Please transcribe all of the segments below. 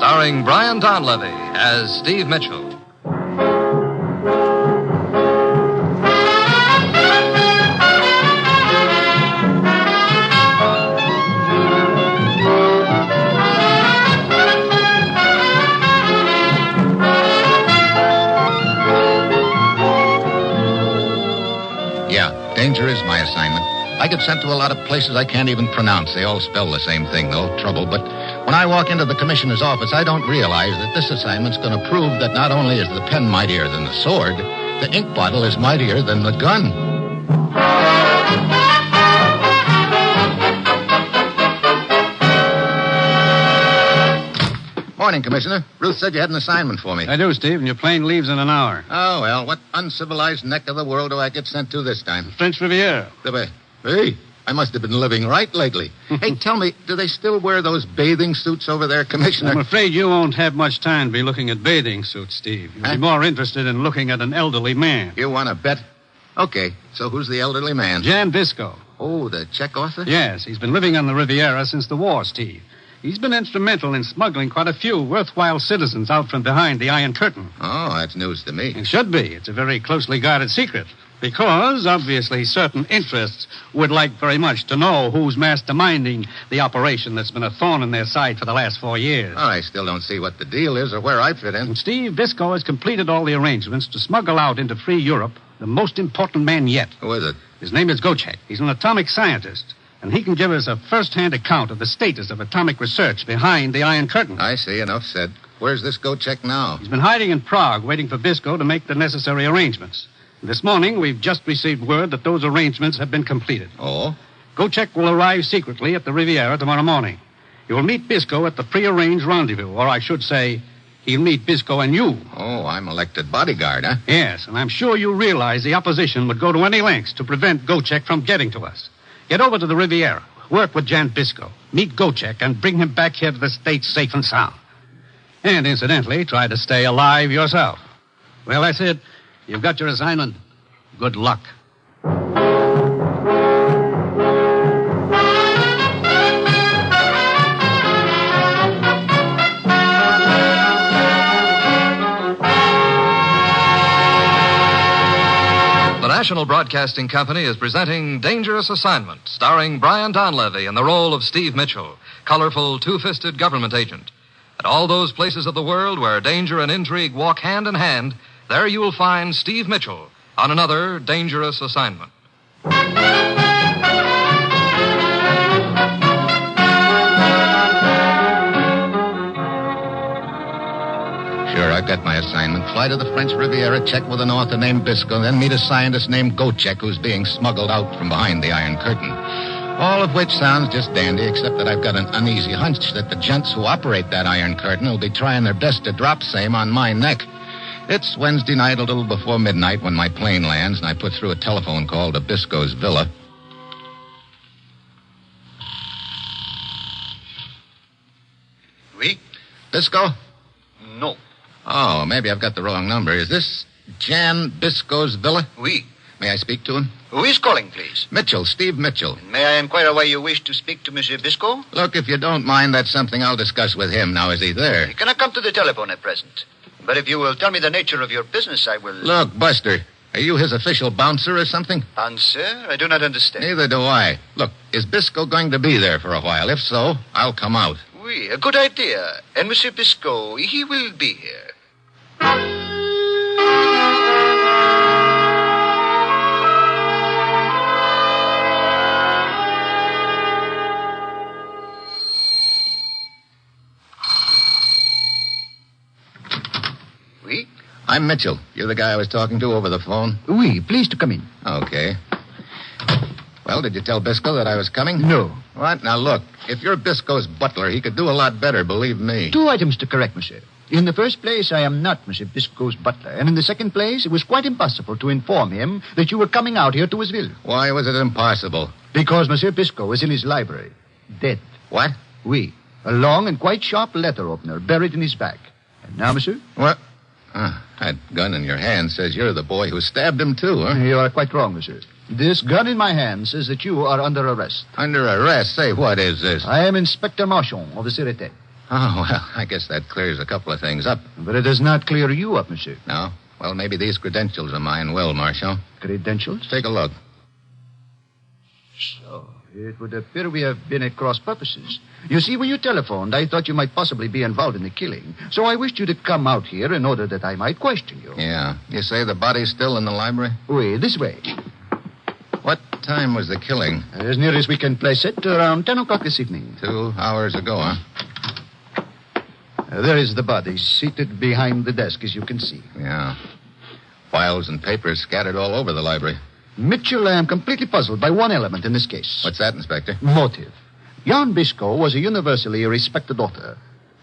starring Brian Donlevy as Steve Mitchell. Danger is my assignment. I get sent to a lot of places I can't even pronounce. They all spell the same thing, though, trouble. But when I walk into the commissioner's office, I don't realize that this assignment's going to prove that not only is the pen mightier than the sword, the ink bottle is mightier than the gun. Morning, Commissioner. Ruth said you had an assignment for me. I do, Steve, and your plane leaves in an hour. Oh, well, what uncivilized neck of the world do I get sent to this time? French Riviera. Hey, I must have been living right lately. Hey, tell me, do they still wear those bathing suits over there, Commissioner? I'm afraid you won't have much time to be looking at bathing suits, Steve. You'll be more interested in looking at an elderly man. You want to bet? Okay, so who's the elderly man? Jan Bisco. Oh, the Czech author? Yes, he's been living on the Riviera since the war, Steve. He's been instrumental in smuggling quite a few worthwhile citizens out from behind the Iron Curtain. Oh, that's news to me. It should be. It's a very closely guarded secret. Because, obviously, certain interests would like very much to know who's masterminding the operation that's been a thorn in their side for the last 4 years. Oh, I still don't see what the deal is or where I fit in. And Steve Bisco has completed all the arrangements to smuggle out into free Europe the most important man yet. Who is it? His name is Gocek. He's an atomic scientist. And he can give us a first-hand account of the status of atomic research behind the Iron Curtain. I see. Enough said. Where's this Gocek now? He's been hiding in Prague, waiting for Bisco to make the necessary arrangements. This morning, we've just received word that those arrangements have been completed. Oh? Gocek will arrive secretly at the Riviera tomorrow morning. He will meet Bisco at the prearranged rendezvous, or I should say, he'll meet Bisco and you. Oh, I'm elected bodyguard, huh? Yes, and I'm sure you realize the opposition would go to any lengths to prevent Gocek from getting to us. Get over to the Riviera, work with Jan Bisco, meet Gocek, and bring him back here to the States safe and sound. And, incidentally, try to stay alive yourself. Well, that's it. You've got your assignment. Good luck. The National Broadcasting Company is presenting Dangerous Assignment, starring Brian Donlevy in the role of Steve Mitchell, colorful, two-fisted government agent. At all those places of the world where danger and intrigue walk hand in hand, there you will find Steve Mitchell on another Dangerous Assignment. Sure, I've got my assignment. Fly to the French Riviera, check with an author named Bisco, then meet a scientist named Gocek who's being smuggled out from behind the Iron Curtain. All of which sounds just dandy, except that I've got an uneasy hunch that the gents who operate that Iron Curtain will be trying their best to drop same on my neck. It's Wednesday night, a little before midnight, when my plane lands, and I put through a telephone call to Bisco's villa. Oui? Bisco? No. Oh, maybe I've got the wrong number. Is this Jan Bisco's villa? Oui. May I speak to him? Who is calling, please? Mitchell, Steve Mitchell. May I inquire why you wish to speak to Monsieur Bisco? Look, if you don't mind, that's something I'll discuss with him. Now, is he there? He cannot come to the telephone at present. But if you will tell me the nature of your business, I will... Look, Buster, are you his official bouncer or something? Answer? I do not understand. Neither do I. Look, is Bisco going to be there for a while? If so, I'll come out. Oui, a good idea. And Monsieur Bisco, he will be here. Oui? I'm Mitchell. You're the guy I was talking to over the phone? Oui, please to come in. Okay. Well, did you tell Bisco that I was coming? No. What? Now, look, if you're Bisco's butler, he could do a lot better, believe me. 2 items to correct, monsieur. In the first place, I am not Monsieur Bisco's butler. And in the second place, it was quite impossible to inform him that you were coming out here to his villa. Why was it impossible? Because Monsieur Bisco was in his library. Dead. What? Oui. A long and quite sharp letter opener buried in his back. And now, monsieur? What? That gun in your hand says you're the boy who stabbed him, too, huh? You are quite wrong, monsieur. This gun in my hand says that you are under arrest. Under arrest? Say, what is this? I am Inspector Marchand of the Sûreté. Oh, well, I guess that clears a couple of things up. But it does not clear you up, monsieur. No? Well, maybe these credentials of mine will, Marshal. Credentials? Take a look. So, it would appear we have been at cross purposes. You see, when you telephoned, I thought you might possibly be involved in the killing. So I wished you to come out here in order that I might question you. Yeah. You say the body's still in the library? Oui, this way. What time was the killing? As near as we can place it, around 10 o'clock this evening. 2 hours ago, huh? There is the body, seated behind the desk, as you can see. Yeah. Files and papers scattered all over the library. Mitchell, I am completely puzzled by one element in this case. What's that, Inspector? Motive. Jan Bisco was a universally respected author.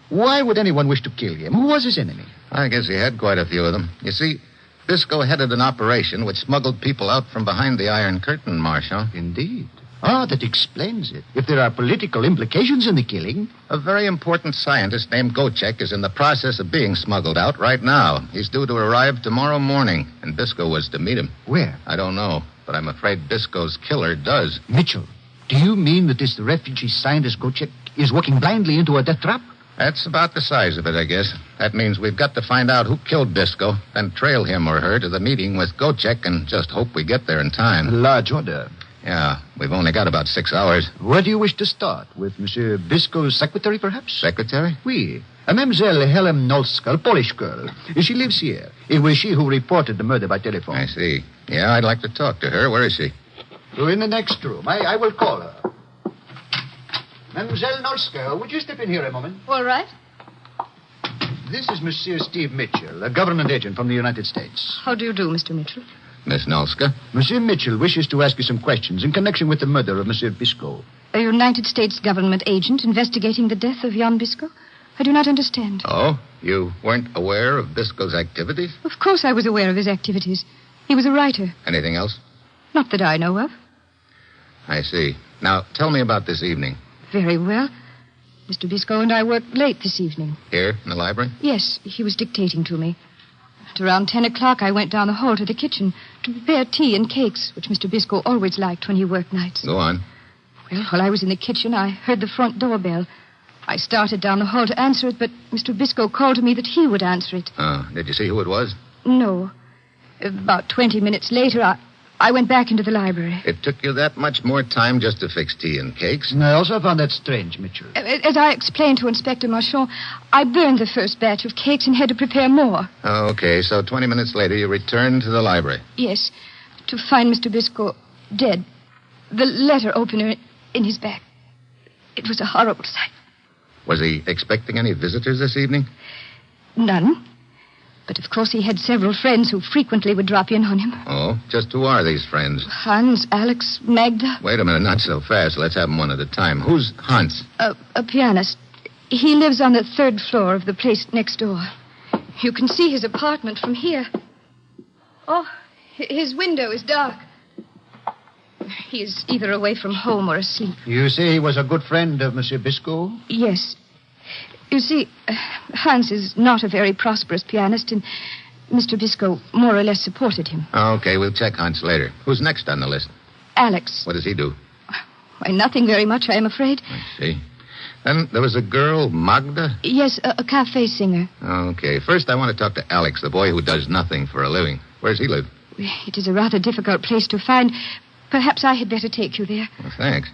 Why would anyone wish to kill him? Who was his enemy? I guess he had quite a few of them. You see, Bisco headed an operation which smuggled people out from behind the Iron Curtain, Marshal. Indeed. Ah, that explains it. If there are political implications in the killing... A very important scientist named Gocek is in the process of being smuggled out right now. He's due to arrive tomorrow morning, and Bisco was to meet him. Where? I don't know, but I'm afraid Bisco's killer does. Mitchell, do you mean that this refugee scientist Gocek is walking blindly into a death trap? That's about the size of it, I guess. That means we've got to find out who killed Bisco, then trail him or her to the meeting with Gocek and just hope we get there in time. A large order. Yeah, we've only got about 6 hours. Where do you wish to start? With Monsieur Bisco's secretary, perhaps? Secretary? Oui. A Mademoiselle Helen Nolska, a Polish girl. She lives here. It was she who reported the murder by telephone. I see. Yeah, I'd like to talk to her. Where is she? Oh, in the next room. I will call her. Mademoiselle Nolska, would you step in here a moment? All right. This is Monsieur Steve Mitchell, a government agent from the United States. How do you do, Mr. Mitchell? Miss Nolska? Monsieur Mitchell wishes to ask you some questions in connection with the murder of Monsieur Bisco. A United States government agent investigating the death of Jan Bisco? I do not understand. Oh? You weren't aware of Bisco's activities? Of course I was aware of his activities. He was a writer. Anything else? Not that I know of. I see. Now, tell me about this evening. Very well. Mr. Bisco and I worked late this evening. Here, in the library? Yes, he was dictating to me. At around 10 o'clock, I went down the hall to the kitchen to prepare tea and cakes, which Mr. Bisco always liked when he worked nights. Go on. Well, while I was in the kitchen, I heard the front doorbell. I started down the hall to answer it, but Mr. Bisco called to me that he would answer it. Oh, did you see who it was? No. About 20 minutes later, I went back into the library. It took you that much more time just to fix tea and cakes? I also found that strange, Mitchell. As I explained to Inspector Marchand, I burned the first batch of cakes and had to prepare more. Okay, so 20 minutes later you returned to the library. Yes, to find Mr. Bisco dead. The letter opener in his back. It was a horrible sight. Was he expecting any visitors this evening? None. But of course he had several friends who frequently would drop in on him. Oh, just who are these friends? Hans, Alex, Magda. Wait a minute, not so fast. Let's have them one at a time. Who's Hans? A pianist. He lives on the 3rd floor of the place next door. You can see his apartment from here. Oh, his window is dark. He is either away from home or asleep. You say he was a good friend of Monsieur Bisco? Yes. You see, Hans is not a very prosperous pianist, and Mr. Bisco more or less supported him. Okay, we'll check Hans later. Who's next on the list? Alex. What does he do? Why, nothing very much, I am afraid. I see. Then there was a girl, Magda? Yes, a cafe singer. Okay, first I want to talk to Alex, the boy who does nothing for a living. Where's he live? It is a rather difficult place to find. Perhaps I had better take you there. Well, thanks.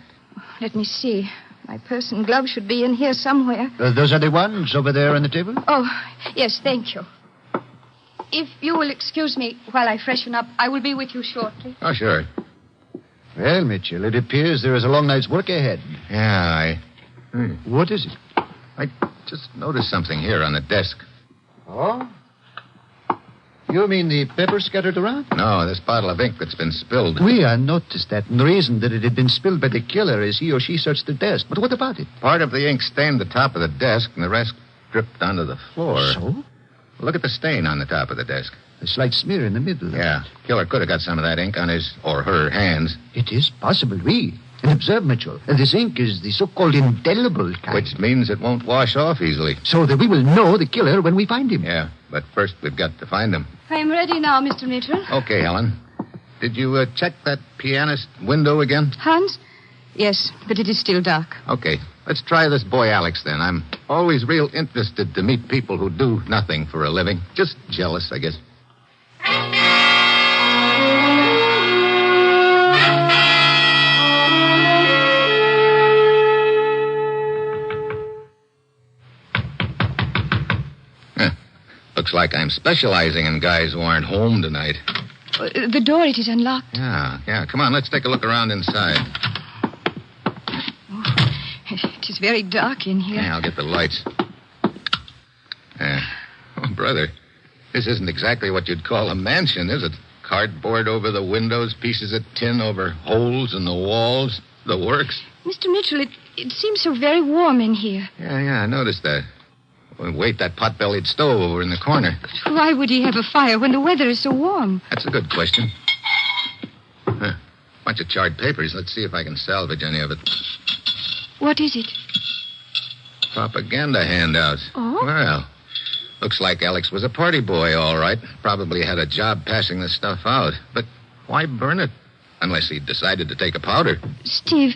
Let me see. My purse and gloves should be in here somewhere. Those are the ones over there on the table? Oh, yes, thank you. If you will excuse me while I freshen up, I will be with you shortly. Oh, sure. Well, Mitchell, it appears there is a long night's work ahead. Yeah, What is it? I just noticed something here on the desk. Oh? You mean the pepper scattered around? No, this bottle of ink that's been spilled. I noticed that. And the reason that it had been spilled by the killer is he or she searched the desk. But what about it? Part of the ink stained the top of the desk, and the rest dripped onto the floor. So? Look at the stain on the top of the desk. A slight smear in the middle. Yeah. Killer could have got some of that ink on his or her hands. It is possible, And observe, Mitchell, this ink is the so-called indelible kind. Which means it won't wash off easily. So that we will know the killer when we find him. Yeah, but first we've got to find him. I'm ready now, Mr. Mitchell. Okay, Helen. Did you check that pianist window again? Hans? Yes, but it is still dark. Okay, let's try this boy Alex then. I'm always real interested to meet people who do nothing for a living. Just jealous, I guess. Looks like I'm specializing in guys who aren't home tonight. The door, it is unlocked. Yeah. Come on, let's take a look around inside. It is very dark in here. Yeah, I'll get the lights. Oh, brother, this isn't exactly what you'd call a mansion, is it? Cardboard over the windows, pieces of tin over holes in the walls, the works. Mr. Mitchell, it seems so very warm in here. Yeah, I noticed that. Wait, that pot-bellied stove over in the corner. But why would he have a fire when the weather is so warm? That's a good question. Bunch of charred papers. Let's see if I can salvage any of it. What is it? Propaganda handouts. Oh? Well, looks like Alex was a party boy, all right. Probably had a job passing the stuff out. But why burn it? Unless he decided to take a powder. Steve,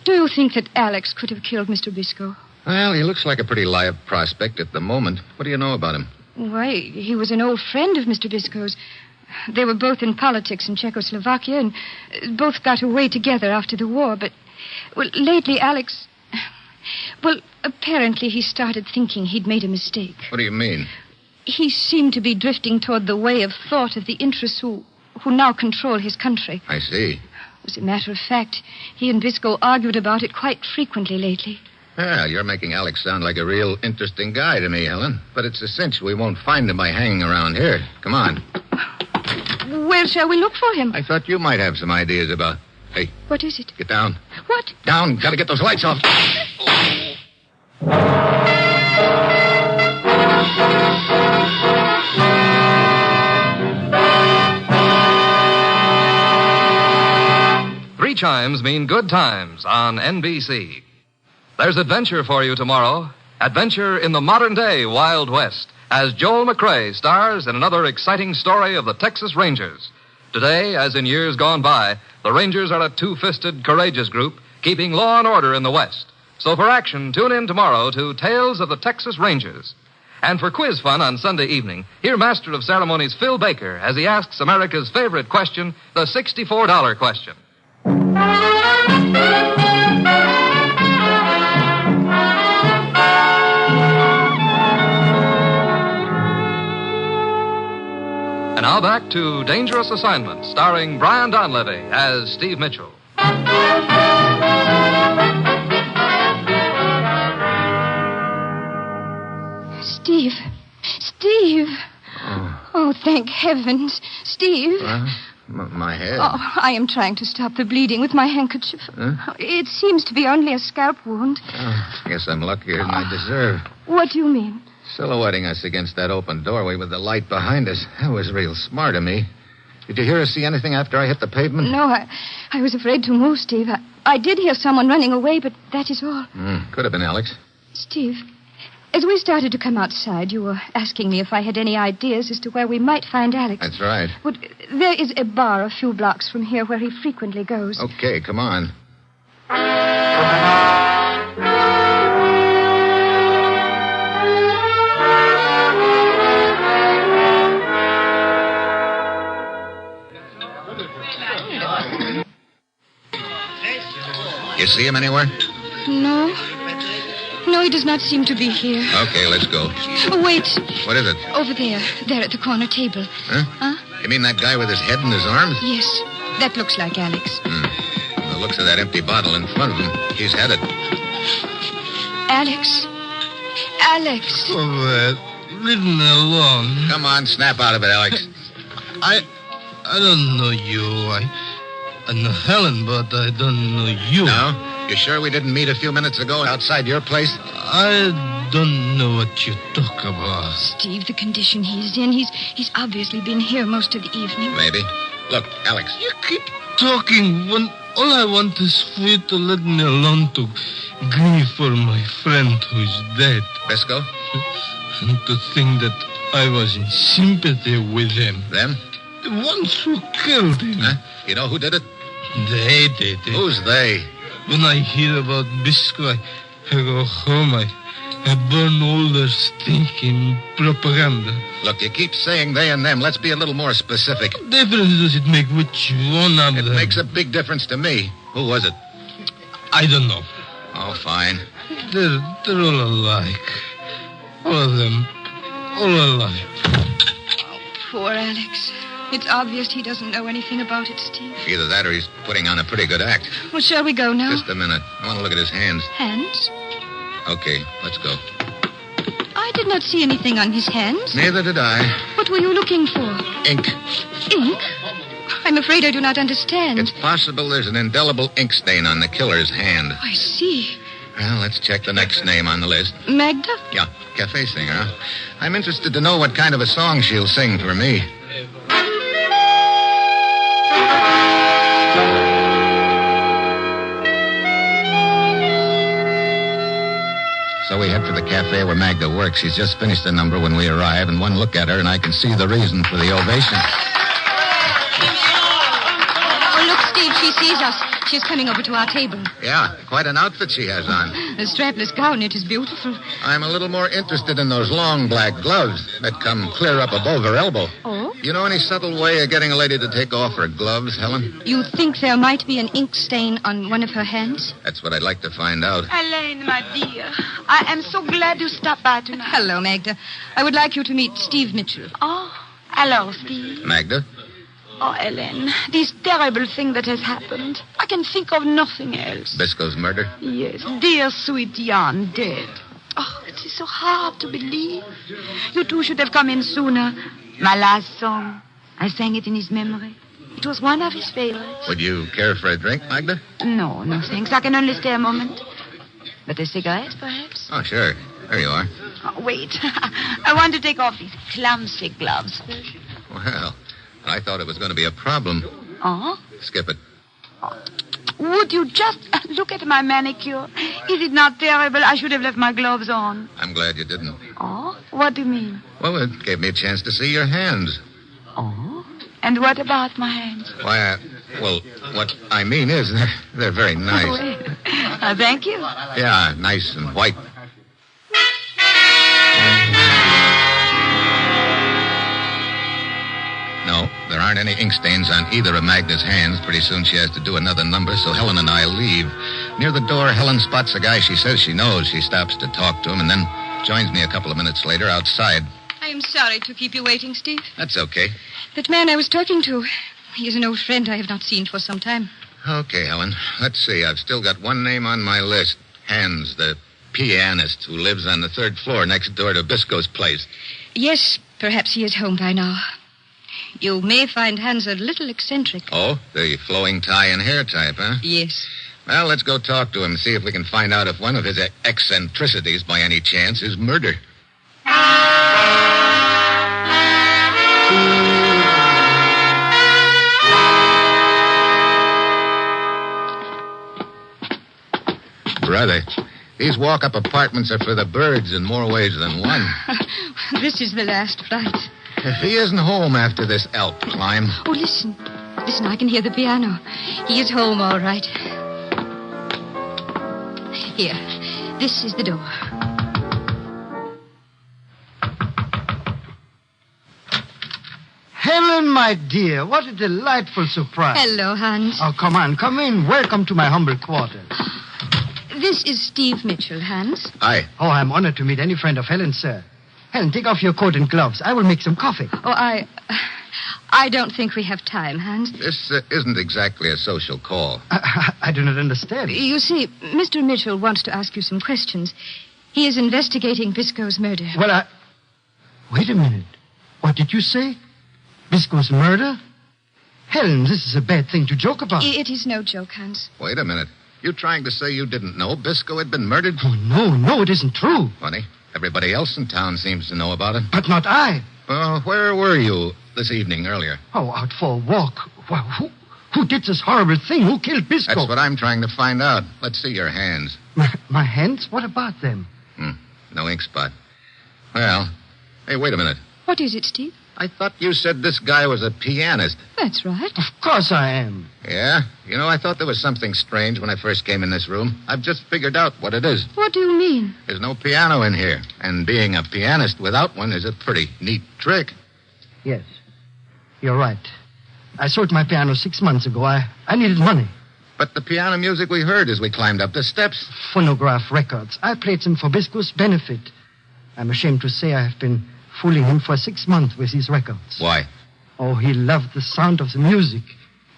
do you think that Alex could have killed Mr. Biscoe? Well, he looks like a pretty live prospect at the moment. What do you know about him? Why, he was an old friend of Mr. Biscoe's. They were both in politics in Czechoslovakia and both got away together after the war. But, well, lately Alex... Well, apparently he started thinking he'd made a mistake. What do you mean? He seemed to be drifting toward the way of thought of the interests who now control his country. I see. As a matter of fact, he and Biscoe argued about it quite frequently lately. Well, you're making Alex sound like a real interesting guy to me, Helen. But it's a cinch we won't find him by hanging around here. Come on. Where shall we look for him? I thought you might have some ideas about... Hey. What is it? Get down. What? Down. Gotta get those lights off. Three chimes mean good times on NBC. There's adventure for you tomorrow. Adventure in the modern-day Wild West, as Joel McCrea stars in another exciting story of the Texas Rangers. Today, as in years gone by, the Rangers are a two-fisted, courageous group keeping law and order in the West. So for action, tune in tomorrow to Tales of the Texas Rangers. And for quiz fun on Sunday evening, hear Master of Ceremonies Phil Baker as he asks America's favorite question, the $64 question. And now back to Dangerous Assignment, starring Brian Donlevy as Steve Mitchell. Steve. Oh, thank heavens. Steve. My head. Oh, I am trying to stop the bleeding with my handkerchief. Huh? It seems to be only a scalp wound. Guess I'm luckier than I deserve. What do you mean? Silhouetting us against that open doorway with the light behind us. That was real smart of me. Did you hear or see anything after I hit the pavement? No, I was afraid to move, Steve. I did hear someone running away, but that is all. Could have been Alex. Steve, as we started to come outside, you were asking me if I had any ideas as to where we might find Alex. That's right. Well, there is a bar a few blocks from here where he frequently goes. Okay, come on. You see him anywhere? No, he does not seem to be here. Okay, let's go. Oh, wait. What is it? Over there at the corner table. Huh? You mean that guy with his head in his arms? Yes, that looks like Alex. From the looks of that empty bottle in front of him, he's had it. Alex. Oh, leave me alone. Come on, snap out of it, Alex. I don't know you. I know Helen, but I don't know you. No? You sure we didn't meet a few minutes ago outside your place? I don't know what you talk about. Steve, the condition he's in, he's obviously been here most of the evening. Maybe. Look, Alex. You keep talking when all I want is for you to let me alone to grieve for my friend who's dead. Biscoe? And to think that I was in sympathy with them. Them? The ones who killed him. Huh? You know who did it? They did it. Who's they? When I hear about Bisco, I go home. I burn all their stinking propaganda. Look, you keep saying they and them. Let's be a little more specific. What difference does it make which one of them? It makes a big difference to me. Who was it? I don't know. Oh, fine. They're all alike. All of them. All alike. Poor Alex. It's obvious he doesn't know anything about it, Steve. Either that or he's putting on a pretty good act. Well, shall we go now? Just a minute. I want to look at his hands. Hands? Okay, let's go. I did not see anything on his hands. Neither did I. What were you looking for? Ink. Ink? I'm afraid I do not understand. It's possible there's an indelible ink stain on the killer's hand. Oh, I see. Well, let's check the next name on the list. Magda? Yeah, cafe singer, huh? I'm interested to know what kind of a song she'll sing for me. So we head for the cafe where Magda works. She's just finished the number when we arrive, and one look at her, and I can see the reason for the ovation. Oh, look, Steve, she sees us. She's coming over to our table. Yeah, quite an outfit she has on. The strapless gown, it is beautiful. I'm a little more interested in those long black gloves that come clear up above her elbow. Oh? You know any subtle way of getting a lady to take off her gloves, Helen? You think there might be an ink stain on one of her hands? That's what I'd like to find out. Elaine, my dear, I am so glad you stopped by tonight. Hello, Magda. I would like you to meet Steve Mitchell. Oh, hello, Steve. Magda? Oh, Ellen, this terrible thing that has happened. I can think of nothing else. Bisco's murder? Yes, dear sweet Jan dead. Oh, it is so hard to believe. You two should have come in sooner. My last song, I sang it in his memory. It was one of his favorites. Would you care for a drink, Magda? No, thanks. I can only stay a moment. But a cigarette, perhaps? Oh, sure. There you are. Oh, wait. I want to take off these clumsy gloves. Well, I thought it was going to be a problem. Oh? Skip it. Would you just look at my manicure? Is it not terrible? I should have left my gloves on. I'm glad you didn't. Oh? What do you mean? Well, it gave me a chance to see your hands. Oh? And what about my hands? Why, well, what I mean is they're very nice. Oh, thank you. Yeah, nice and white. No, there aren't any ink stains on either of Magda's hands. Pretty soon she has to do another number, so Helen and I leave. Near the door, Helen spots a guy she says she knows. She stops to talk to him and then joins me a couple of minutes later outside. I am sorry to keep you waiting, Steve. That's okay. That man I was talking to, he is an old friend I have not seen for some time. Okay, Helen. Let's see. I've still got one name on my list. Hans, the pianist who lives on the third floor next door to Bisco's place. Yes, perhaps he is home by now. You may find Hans a little eccentric. Oh, the flowing tie and hair type, huh? Yes. Well, let's go talk to him, see if we can find out if one of his eccentricities, by any chance, is murder. Brother, these walk-up apartments are for the birds in more ways than one. This is the last flight. If he isn't home after this Alp climb... Oh, listen. Listen, I can hear the piano. He is home, all right. Here, this is the door. Helen, my dear, what a delightful surprise. Hello, Hans. Oh, come on, come in. Welcome to my humble quarters. This is Steve Mitchell, Hans. Hi. Oh, I'm honored to meet any friend of Helen's, sir. Helen, take off your coat and gloves. I will make some coffee. Oh, I don't think we have time, Hans. This isn't exactly a social call. I do not understand. You see, Mr. Mitchell wants to ask you some questions. He is investigating Bisco's murder. Well, Wait a minute. What did you say? Bisco's murder? Helen, this is a bad thing to joke about. It is no joke, Hans. Wait a minute. You trying to say you didn't know Bisco had been murdered? Oh, no, it isn't true. Funny. Everybody else in town seems to know about it. But not I. Where were you this evening earlier? Oh, out for a walk. Well, who did this horrible thing? Who killed Bisco? That's what I'm trying to find out. Let's see your hands. My hands? What about them? No ink spot. Well, hey, wait a minute. What is it, Steve? I thought you said this guy was a pianist. That's right. Of course I am. Yeah? You know, I thought there was something strange when I first came in this room. I've just figured out what it is. What do you mean? There's no piano in here. And being a pianist without one is a pretty neat trick. Yes. You're right. I sold my piano 6 months ago. I needed money. But the piano music we heard as we climbed up the steps. Phonograph records. I played them for Bisco's benefit. I'm ashamed to say I have been fooling him for 6 months with these records. Why? Oh, he loved the sound of the music.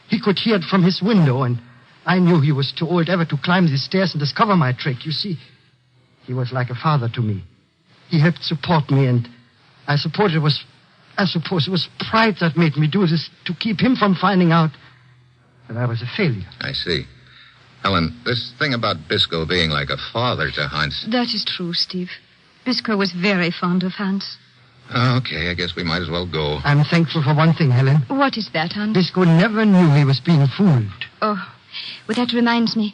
He could hear it from his window, and I knew he was too old ever to climb the stairs and discover my trick. You see, he was like a father to me. He helped support me, and I suppose it was pride that made me do this, to keep him from finding out that I was a failure. I see. Helen, this thing about Bisco being like a father to Hans. That is true, Steve. Bisco was very fond of Hans. Okay, I guess we might as well go. I'm thankful for one thing, Helen. What is that, Hans? Bisco never knew he was being fooled. Oh, well, that reminds me.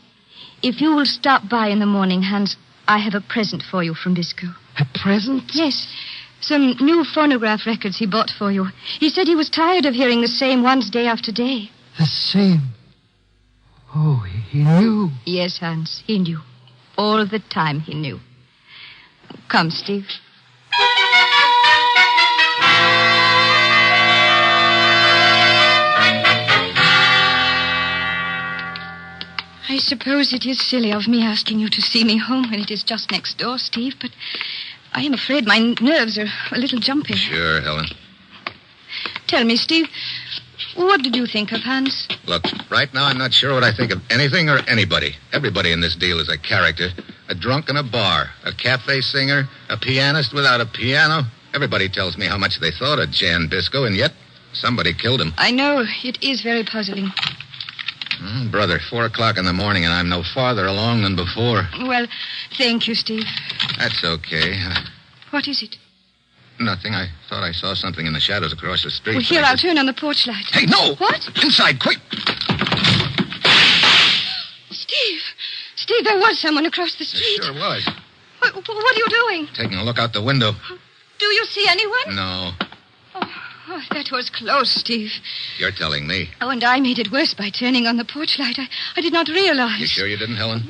If you will stop by in the morning, Hans, I have a present for you from Bisco. A present? Yes. Some new phonograph records he bought for you. He said he was tired of hearing the same ones day after day. The same? Oh, he knew. Yes, Hans, he knew. All the time he knew. Come, Steve. I suppose it is silly of me asking you to see me home when it is just next door, Steve, but I am afraid my nerves are a little jumpy. Sure, Helen. Tell me, Steve, what did you think of Hans? Look, right now I'm not sure what I think of anything or anybody. Everybody in this deal is a character. A drunk in a bar, a cafe singer, a pianist without a piano. Everybody tells me how much they thought of Jan Bisco, and yet somebody killed him. I know. It is very puzzling. Brother, 4 o'clock in the morning, and I'm no farther along than before. Well, thank you, Steve. That's okay. What is it? Nothing. I thought I saw something in the shadows across the street. Well, here, I'll turn on the porch light. Hey, no! What? Inside, quick! Steve, there was someone across the street. There sure was. What are you doing? Taking a look out the window. Do you see anyone? No. Oh, that was close, Steve. You're telling me. Oh, and I made it worse by turning on the porch light. I did not realize. You sure you didn't, Helen?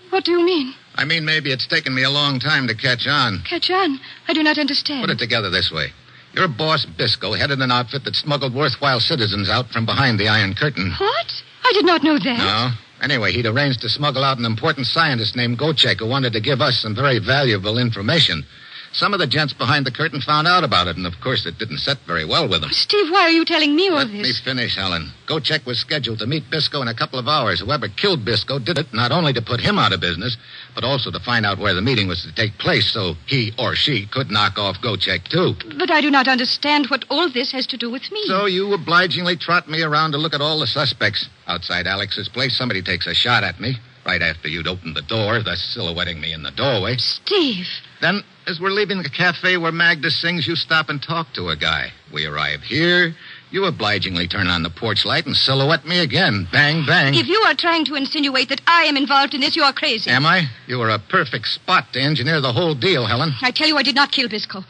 What do you mean? I mean, maybe it's taken me a long time to catch on. Catch on? I do not understand. Put it together this way. Your boss, Bisco, headed an outfit that smuggled worthwhile citizens out from behind the Iron Curtain. What? I did not know that. No. Anyway, he'd arranged to smuggle out an important scientist named Gocek who wanted to give us some very valuable information. Some of the gents behind the curtain found out about it, and of course it didn't set very well with them. Steve, why are you telling me all Let this? me finish, Helen. Gocek was scheduled to meet Bisco in a couple of hours. Whoever killed Bisco did it not only to put him out of business, but also to find out where the meeting was to take place so he or she could knock off Gocek, too. But I do not understand what all this has to do with me. So you obligingly trot me around to look at all the suspects. Outside Alex's place, somebody takes a shot at me. Right after you'd opened the door, thus silhouetting me in the doorway. Steve. Then, as we're leaving the cafe where Magda sings, you stop and talk to a guy. We arrive here. You obligingly turn on the porch light and silhouette me again. Bang, bang. If you are trying to insinuate that I am involved in this, you are crazy. Am I? You were a perfect spot to engineer the whole deal, Helen. I tell you I did not kill Bisco.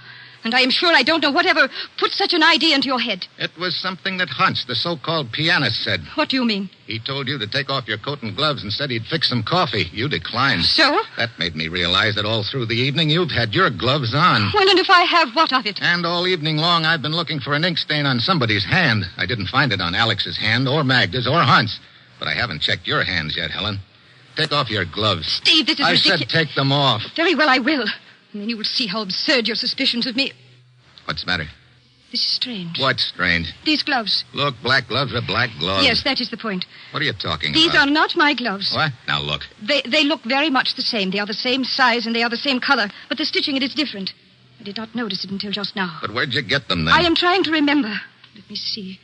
And I am sure I don't know whatever put such an idea into your head. It was something that Hunts, the so-called pianist, said. What do you mean? He told you to take off your coat and gloves and said he'd fix some coffee. You declined. So? That made me realize that all through the evening you've had your gloves on. Well, and if I have, what of it? And all evening long I've been looking for an ink stain on somebody's hand. I didn't find it on Alex's hand or Magda's or Hunt's. But I haven't checked your hands yet, Helen. Take off your gloves. Steve, this is ridiculous. I said take them off. Very well, I will. And then you will see how absurd your suspicions of me... What's the matter? This is strange. What's strange? These gloves. Look, black gloves are black gloves. Yes, that is the point. What are you talking These about? are not my gloves. What? Now, look. They look very much the same. They are the same size and they are the same color, but the stitching, it is different. I did not notice it until just now. But where'd you get them, then? I am trying to remember. Let me see.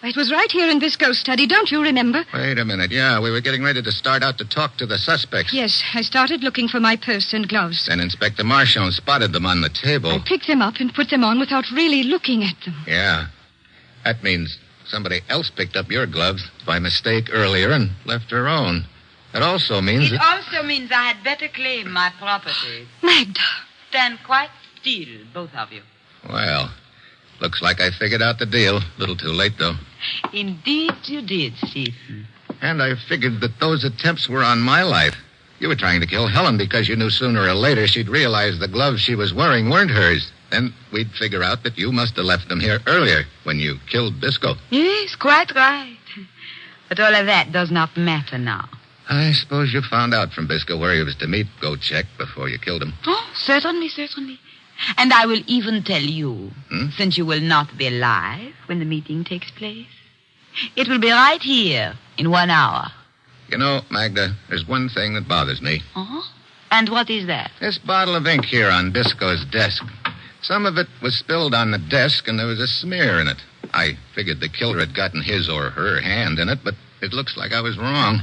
It was right here in Bisco's study, don't you remember? Wait a minute. Yeah, we were getting ready to start out to talk to the suspects. Yes, I started looking for my purse and gloves. Then Inspector Marchand spotted them on the table. I picked them up and put them on without really looking at them. Yeah. That means somebody else picked up your gloves by mistake earlier and left her own. That also means... It also means I had better claim my property. Magda. Stand quite still, both of you. Well, Looks like I figured out the deal. A little too late, though. Indeed you did, Stephen. And I figured that those attempts were on my life. You were trying to kill Helen because you knew sooner or later she'd realize the gloves she was wearing weren't hers. Then we'd figure out that you must have left them here earlier when you killed Bisco. Yes, quite right. But all of that does not matter now. I suppose you found out from Bisco where he was to meet Gochek before you killed him. Oh, certainly. And I will even tell you, since you will not be alive when the meeting takes place. It will be right here in 1 hour. You know, Magda, there's one thing that bothers me. Uh-huh. And what is that? This bottle of ink here on Bisco's desk. Some of it was spilled on the desk, and there was a smear in it. I figured the killer had gotten his or her hand in it, but it looks like I was wrong.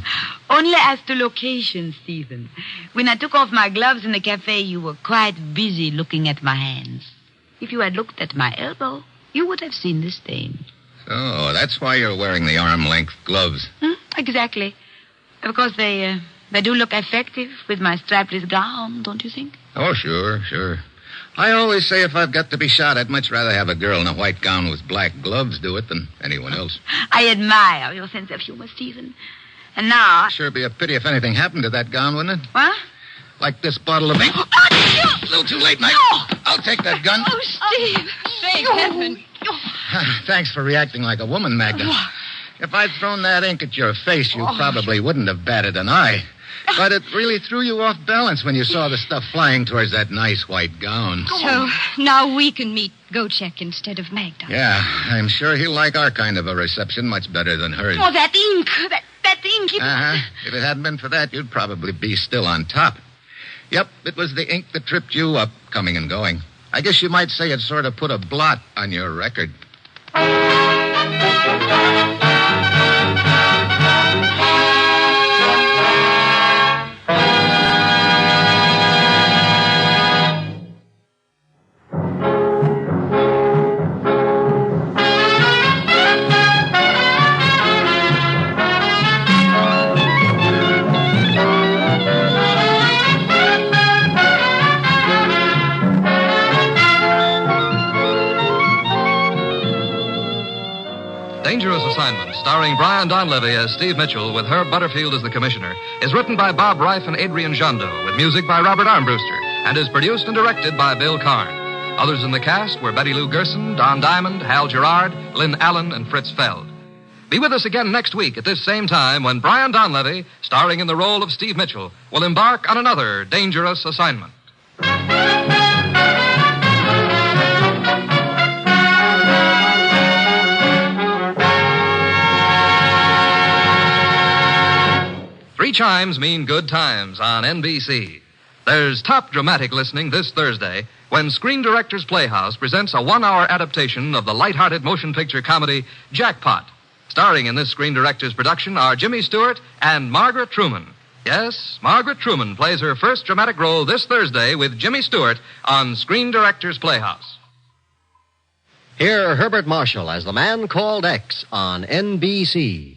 Only as to location, Stephen. When I took off my gloves in the cafe, you were quite busy looking at my hands. If you had looked at my elbow, you would have seen the stain. So, that's why you're wearing the arm-length gloves. Exactly. Of course, they do look effective with my strapless gown, don't you think? Oh, sure. I always say if I've got to be shot, I'd much rather have a girl in a white gown with black gloves do it than anyone else. I admire your sense of humor, Stephen. And now... Sure be a pity if anything happened to that gown, wouldn't it? What? Like this bottle of ink. A little too late, Mike. I'll take that gun. Oh, Steve. Thank heaven. Thanks for reacting like a woman, Magda. If I'd thrown that ink at your face, you probably wouldn't have batted an eye. But it really threw you off balance when you saw the stuff flying towards that nice white gown. So now we can meet Gochek instead of Magda. Yeah, I'm sure he'll like our kind of a reception much better than hers. Oh, that ink. That ink. If it hadn't been for that, you'd probably be still on top. Yep, it was the ink that tripped you up, coming and going. I guess you might say it sort of put a blot on your record. Dangerous Assignment, starring Brian Donlevy as Steve Mitchell with Herb Butterfield as the commissioner, is written by Bob Reif and Adrian Jondo, with music by Robert Armbruster, and is produced and directed by Bill Karn. Others in the cast were Betty Lou Gerson, Don Diamond, Hal Gerard, Lynn Allen, and Fritz Feld. Be with us again next week at this same time when Brian Donlevy, starring in the role of Steve Mitchell, will embark on another dangerous assignment. Three chimes mean good times on NBC. There's top dramatic listening this Thursday when Screen Directors Playhouse presents a 1-hour adaptation of the lighthearted motion picture comedy Jackpot. Starring in this Screen Directors production are Jimmy Stewart and Margaret Truman. Yes, Margaret Truman plays her first dramatic role this Thursday with Jimmy Stewart on Screen Directors Playhouse. Hear Herbert Marshall as the Man Called X on NBC.